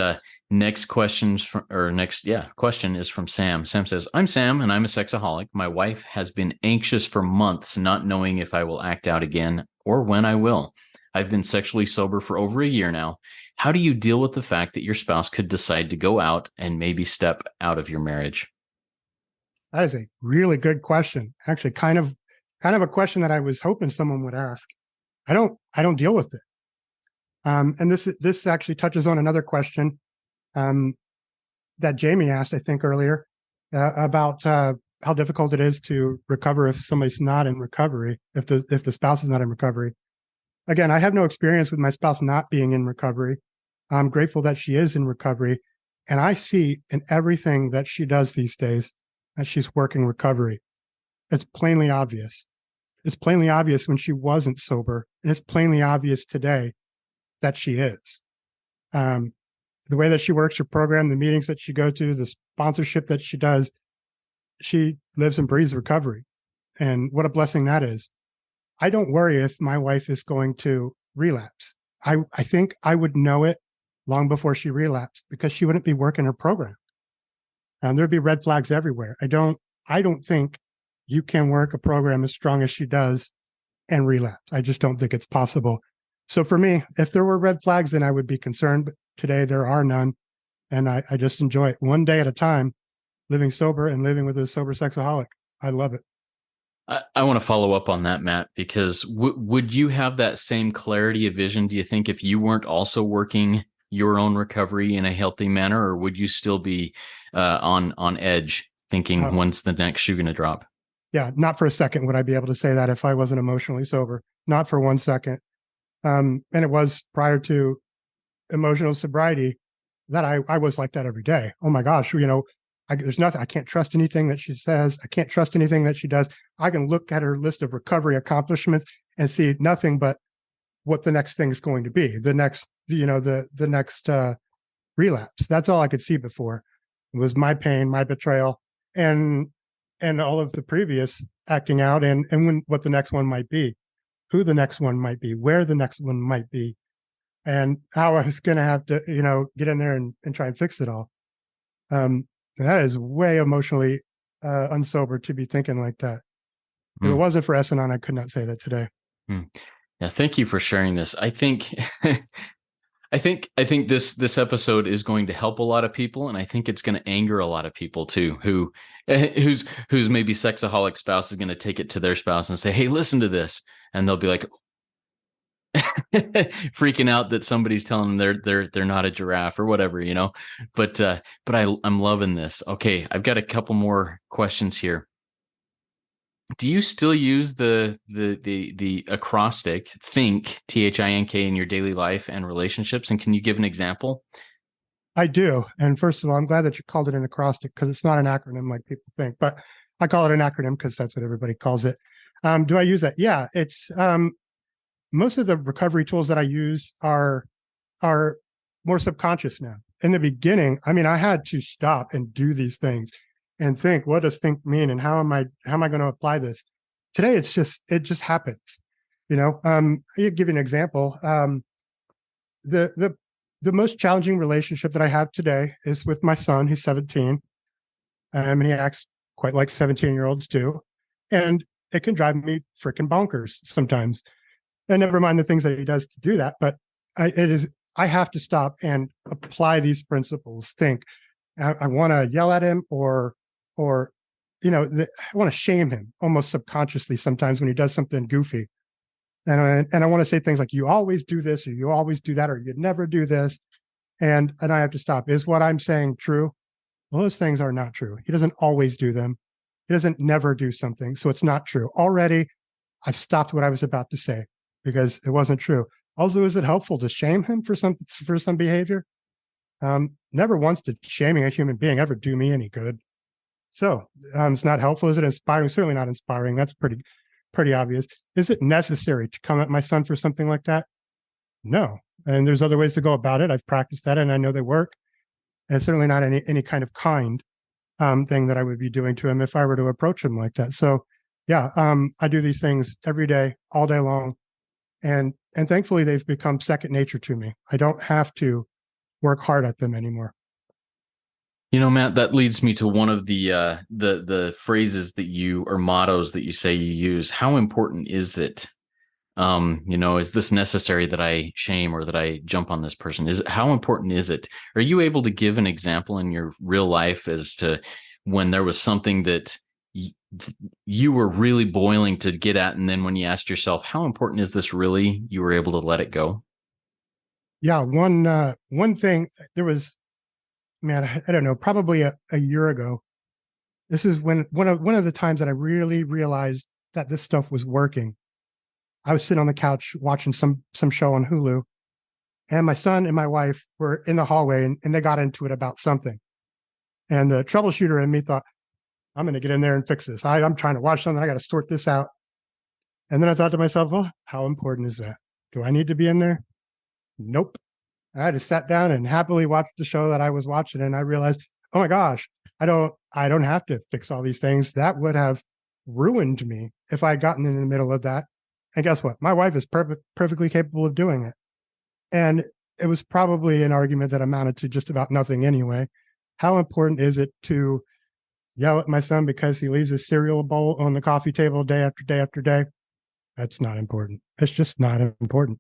next question is from Sam. Sam says, "I'm Sam and I'm a sexaholic. My wife has been anxious for months, not knowing if I will act out again or when I will. I've been sexually sober for over a year now. How do you deal with the fact that your spouse could decide to go out and maybe step out of your marriage?" That is a really good question. Actually, kind of a question that I was hoping someone would ask. I don't deal with it. And this actually touches on another question that Jamie asked, I think, earlier about how difficult it is to recover if somebody's not in recovery, if the spouse is not in recovery. Again, I have no experience with my spouse not being in recovery. I'm grateful that she is in recovery. And I see in everything that she does these days that she's working recovery. It's plainly obvious. It's plainly obvious when she wasn't sober. And it's plainly obvious today that she is. The way that she works her program, the meetings that she goes to, the sponsorship that she does, she lives and breathes recovery. And what a blessing that is. I don't worry if my wife is going to relapse. I think I would know it long before she relapsed because she wouldn't be working her program. And there'd be red flags everywhere. I don't think you can work a program as strong as she does and relapse. I just don't think it's possible. So for me, if there were red flags, then I would be concerned. But today there are none. And I just enjoy it one day at a time, living sober and living with a sober sexaholic. I love it. I want to follow up on that, Matt, because would you have that same clarity of vision, do you think, if you weren't also working your own recovery in a healthy manner, or would you still be on edge thinking, when's the next shoe going to drop? Yeah, not for a second would I be able to say that if I wasn't emotionally sober. Not for 1 second. And it was prior to emotional sobriety that I was like that every day. Oh my gosh, there's nothing. I can't trust anything that she says. I can't trust anything that she does. I can look at her list of recovery accomplishments and see nothing but what the next thing is going to be. The next, the next relapse. That's all I could see before. It was my pain, my betrayal, and all of the previous acting out, and what the next one might be, who the next one might be, where the next one might be, and how I was going to have to, get in there and try and fix it all. That is way emotionally unsober to be thinking like that. If it wasn't for S-Anon, I could not say that today. Yeah, thank you for sharing this. I think I think this episode is going to help a lot of people, and I think it's going to anger a lot of people too, whose maybe sexaholic spouse is going to take it to their spouse and say, "Hey, listen to this," and they'll be like freaking out that somebody's telling them they're not a giraffe or whatever, But I'm loving this. Okay, I've got a couple more questions here. Do you still use the acrostic think, THINK, in your daily life and relationships? And can you give an example? I do. And first of all, I'm glad that you called it an acrostic because it's not an acronym like people think, but I call it an acronym because that's what everybody calls it. Do I use that? Yeah, it's most of the recovery tools that I use are more subconscious now. In the beginning, I had to stop and do these things and think, what does think mean, and how am I going to apply this? Today, it just happens. I'll give you an example. The most challenging relationship that I have today is with my son. He's 17, and he acts quite like 17-year-olds do, and it can drive me freaking bonkers sometimes. And never mind the things that he does to do that, but I have to stop and apply these principles. Think, I want to yell at him, or I want to shame him almost subconsciously sometimes when he does something goofy. And I want to say things like, you always do this, or you always do that, or you'd never do this. And I have to stop. Is what I'm saying true? Well, those things are not true. He doesn't always do them. He doesn't never do something. So it's not true. Already, I've stopped what I was about to say because it wasn't true. Also, is it helpful to shame him for some behavior? Never once did shaming a human being ever do me any good. So it's not helpful. Is it inspiring? Certainly not inspiring. That's pretty obvious. Is it necessary to come at my son for something like that? No. And there's other ways to go about it. I've practiced that and I know they work. And it's certainly not any kind of kind thing that I would be doing to him if I were to approach him like that. So yeah, I do these things every day, all day long. And thankfully they've become second nature to me. I don't have to work hard at them anymore. Matt, that leads me to one of the phrases that or mottos that you say you use. How important is it? Is this necessary that I shame or that I jump on this person? How important is it? Are you able to give an example in your real life as to when there was something that you were really boiling to get at, and then when you asked yourself, how important is this really, you were able to let it go? Yeah, one thing, there was, man, I don't know, probably a year ago, This is when one of the times that I really realized that this stuff was working. I was sitting on the couch watching some show on Hulu, and my son and my wife were in the hallway, and they got into it about something. And the troubleshooter in me thought, I'm going to get in there and fix this. I'm trying to watch something. I got to sort this out. And then I thought to myself, well, how important is that? Do I need to be in there? Nope. I just sat down and happily watched the show that I was watching. And I realized, oh my gosh, I don't have to fix all these things. That would have ruined me if I had gotten in the middle of that. And guess what? My wife is perfectly capable of doing it. And it was probably an argument that amounted to just about nothing anyway. How important is it to yell at my son because he leaves his cereal bowl on the coffee table day after day after day? That's not important. It's just not important.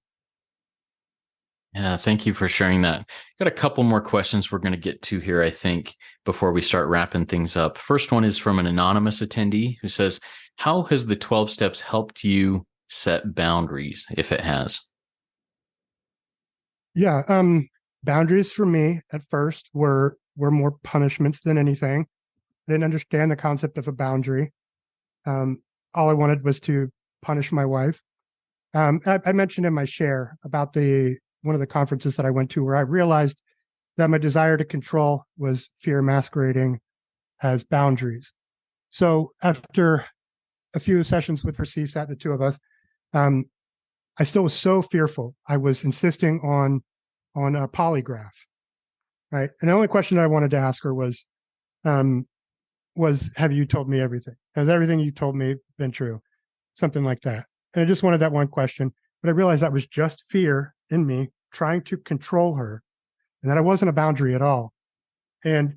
Yeah, thank you for sharing that. Got a couple more questions we're going to get to here, I think, before we start wrapping things up. First one is from an anonymous attendee who says, how has the 12 steps helped you set boundaries, if it has? Yeah, boundaries for me at first were more punishments than anything. I didn't understand the concept of a boundary. All I wanted was to punish my wife. I mentioned in my share about one of the conferences that I went to where I realized that my desire to control was fear masquerading as boundaries. So after a few sessions with her CSAT, the two of us, I still was so fearful. I was insisting on a polygraph, right? And the only question I wanted to ask her was, have you told me everything? Has everything you told me been true? Something like that. And I just wanted that one question, but I realized that was just fear in me trying to control her, and that it wasn't a boundary at all. And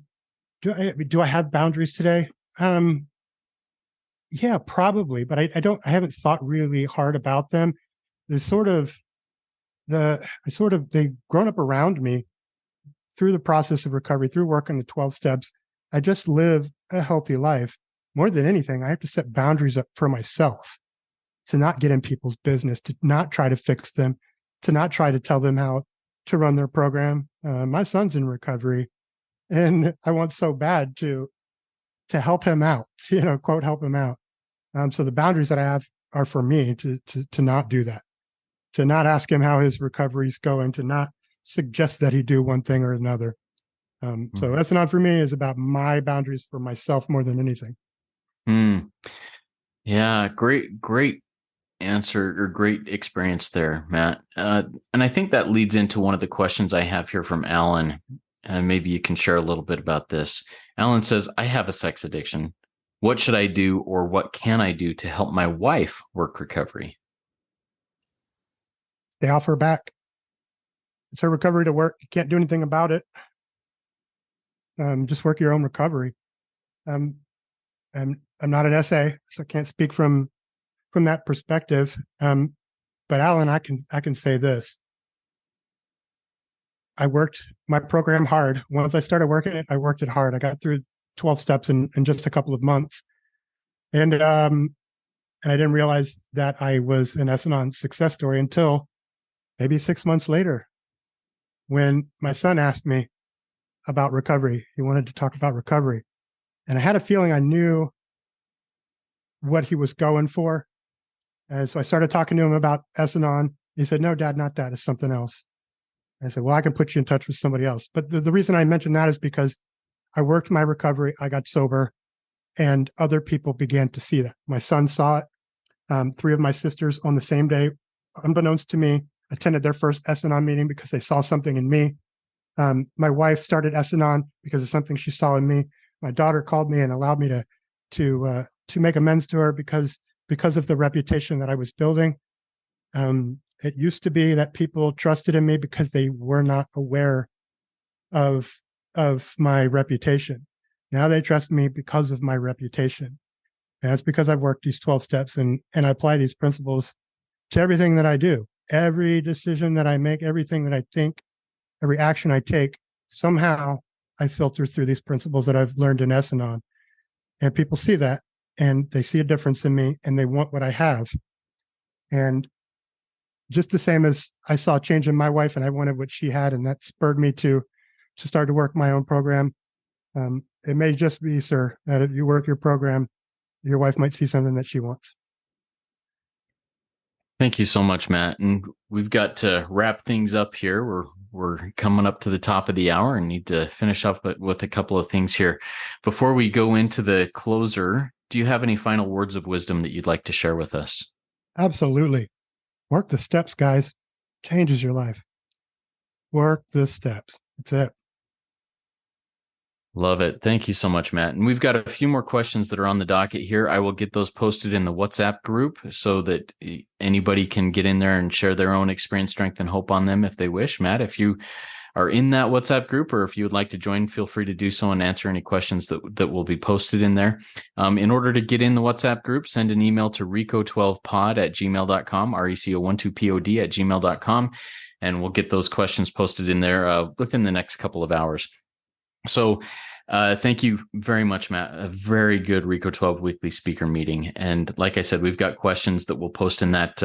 do I have boundaries today? Yeah, probably, but I haven't thought really hard about them. They've grown up around me through the process of recovery, through working the 12 steps. I just live a healthy life. More than anything, I have to set boundaries up for myself to not get in people's business, to not try to fix them, to not try to tell them how to run their program. My son's in recovery, and I want so bad to help him out, quote, help him out. So the boundaries that I have are for me to not do that, to not ask him how his recovery's going, to not suggest that he do one thing or another. So S-Anon for me is about my boundaries for myself more than anything. Yeah, great answer or great experience there, Matt. And I think that leads into one of the questions I have here from Alan. And maybe you can share a little bit about this. Alan says, I have a sex addiction. What should I do, or what can I do to help my wife work recovery? Stay off her back. It's her recovery to work. You can't do anything about it. Just work your own recovery. And I'm not an SA, so I can't speak from that perspective. But Alan, I can say this. I worked my program hard. Once I started working it, I worked it hard. I got through 12 steps in just a couple of months. And I didn't realize that I was an S-Anon success story until maybe 6 months later, when my son asked me about recovery. He wanted to talk about recovery. And I had a feeling I knew what he was going for. And so I started talking to him about S-Anon. He said, no, Dad, not that. It's something else. I said, well, I can put you in touch with somebody else. But the reason I mentioned that is because I worked my recovery. I got sober, and other people began to see that. My son saw it. 3 of my sisters on the same day, unbeknownst to me, attended their first S-Anon meeting because they saw something in me. My wife started S-Anon because of something she saw in me. My daughter called me and allowed me to make amends to her because of the reputation that I was building. It used to be that people trusted in me because they were not aware of my reputation. Now they trust me because of my reputation. And that's because I've worked these 12 steps and I apply these principles to everything that I do. Every decision that I make, everything that I think, every action I take, somehow I filter through these principles that I've learned in S-Anon. And people see that, and they see a difference in me, and they want what I have. And just the same as I saw a change in my wife and I wanted what she had, and that spurred me to start to work my own program. It may just be, sir, that if you work your program, your wife might see something that she wants. Thank you so much, Matt. And we've got to wrap things up here. We're coming up to the top of the hour and need to finish up with a couple of things here. Before we go into the closer, do you have any final words of wisdom that you'd like to share with us? Absolutely. Work the steps, guys. Changes your life. Work the steps. That's it. Love it. Thank you so much, Matt. And we've got a few more questions that are on the docket here. I will get those posted in the WhatsApp group so that anybody can get in there and share their own experience, strength, and hope on them if they wish. Matt, if you are in that WhatsApp group or if you would like to join, feel free to do so and answer any questions that will be posted in there. In order to get in the WhatsApp group, send an email to reco12pod@gmail.com, reco12pod@gmail.com, and we'll get those questions posted in there within the next couple of hours. So thank you very much, Matt. A very good RECO 12 weekly speaker meeting. And like I said, we've got questions that we'll post in that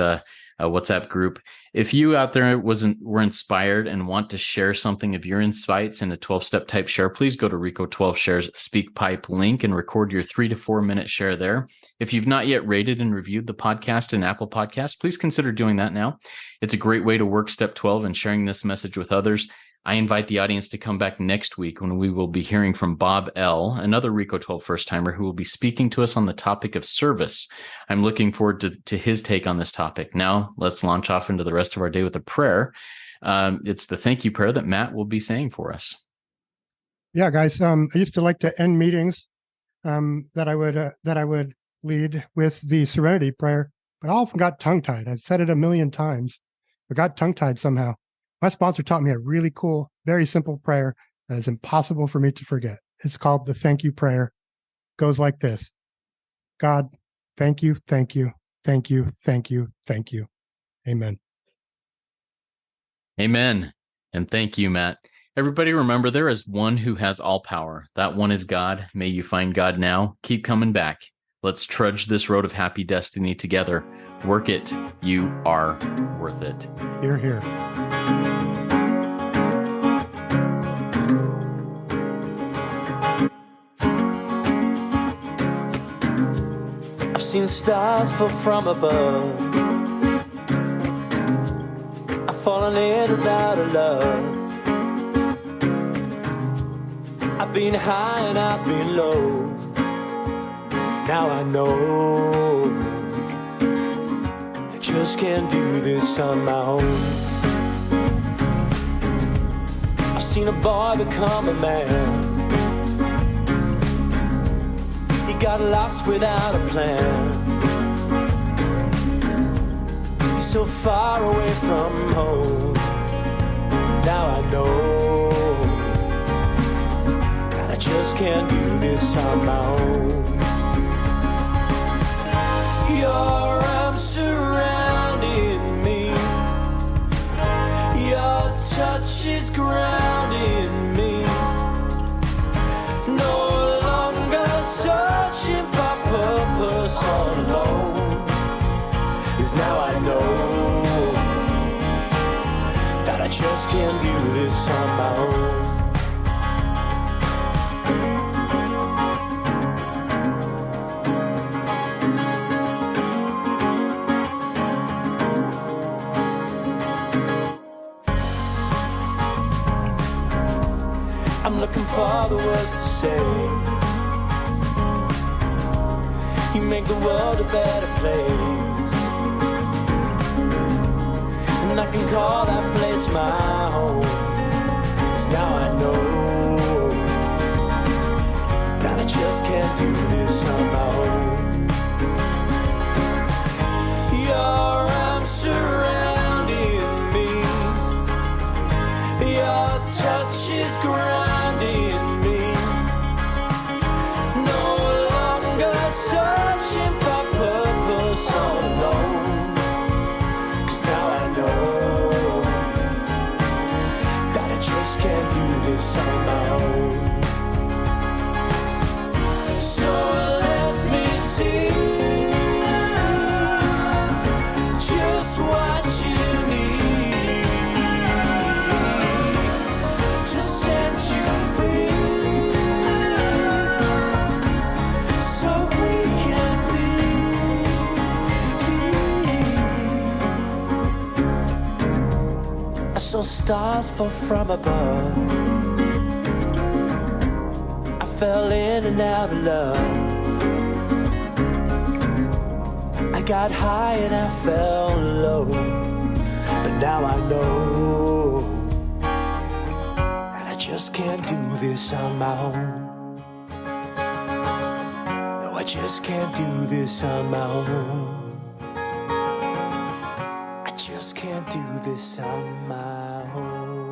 WhatsApp group. If you out there were inspired and want to share something of your insights in a 12-step type share, please go to RECO 12 Shares SpeakPipe link and record your 3 to 4 minute share there. If you've not yet rated and reviewed the podcast in Apple Podcasts, please consider doing that now. It's a great way to work step 12 and sharing this message with others. I invite the audience to come back next week when we will be hearing from Bob L., another RECO 12 first-timer who will be speaking to us on the topic of service. I'm looking forward to his take on this topic. Now, let's launch off into the rest of our day with a prayer. It's the thank you prayer that Matt will be saying for us. Yeah, guys, I used to like to end meetings that I would lead with the serenity prayer, but I often got tongue-tied. I've said it a million times, but got tongue-tied somehow. My sponsor taught me a really cool, very simple prayer that is impossible for me to forget. It's called the thank you prayer. It goes like this. God, thank you, thank you, thank you, thank you, thank you. Amen. Amen. And thank you, Matt. Everybody remember, there is one who has all power. That one is God. May you find God now. Keep coming back. Let's trudge this road of happy destiny together. Work it. You are worth it. Hear, hear. I've seen stars fall from above. I've fallen in and out of love. I've been high and I've been low. Now I know I just can't do this on my own. I've seen a boy become a man. He got lost without a plan. He's so far away from home. Now I know that I just can't do this on my own. Your arms surrounding me. Your touch is grounding me. No longer searching for purpose all alone. 'Cause now I know that I just can't do this on my own. I'm looking for the words to say. You make the world a better place, and I can call that place my home. 'Cause now I know that I just can't do this on my own. Your arms surrounding me. Your touch is grounding me. No longer searching for purpose all alone. 'Cause now I know that I just can't do this on my own. So let me see just what you need to set you free. stars fall from above. I fell in and out of love. I got high and I fell low, but now I know that I just can't do this on my own. No, I just can't do this on my own. I just can't do this on my own.